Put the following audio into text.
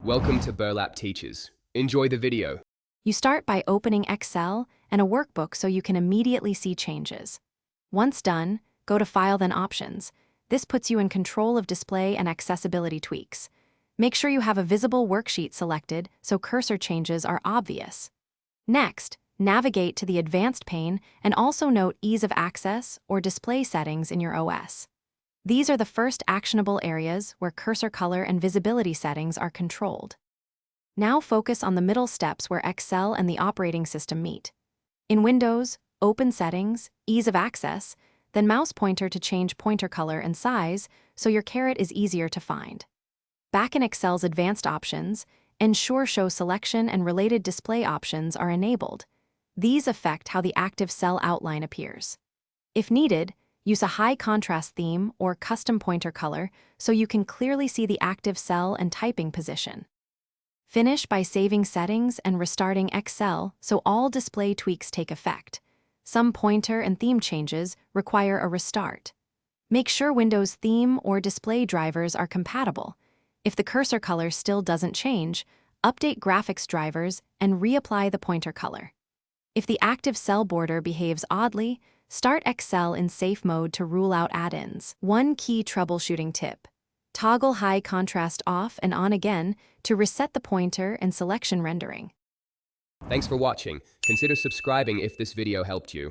Welcome to Burlap Teachers. Enjoy the video. You start by opening Excel and a workbook so you can immediately see changes. Once done, go to File then Options. This puts you in control of display and accessibility tweaks. Make sure you have a visible worksheet selected so cursor changes are obvious. Next, navigate to the Advanced pane and also note Ease of Access or Display settings in your OS. These are the first actionable areas where cursor color and visibility settings are controlled. Now focus on the middle steps where Excel and the operating system meet. In Windows, open Settings, Ease of Access, then mouse pointer to change pointer color and size so your caret is easier to find. Back in Excel's Advanced Options, ensure Show Selection and related display options are enabled. These affect how the active cell outline appears. If needed, use a high contrast theme or custom pointer color so you can clearly see the active cell and typing position. Finish by saving settings and restarting Excel so all display tweaks take effect. Some pointer and theme changes require a restart. Make sure Windows theme or display drivers are compatible. If the cursor color still doesn't change, update graphics drivers and reapply the pointer color. If the active cell border behaves oddly, start Excel in safe mode to rule out add-ins. One key troubleshooting tip: toggle high contrast off and on again to reset the pointer and selection rendering. Thanks for watching. Consider subscribing if this video helped you.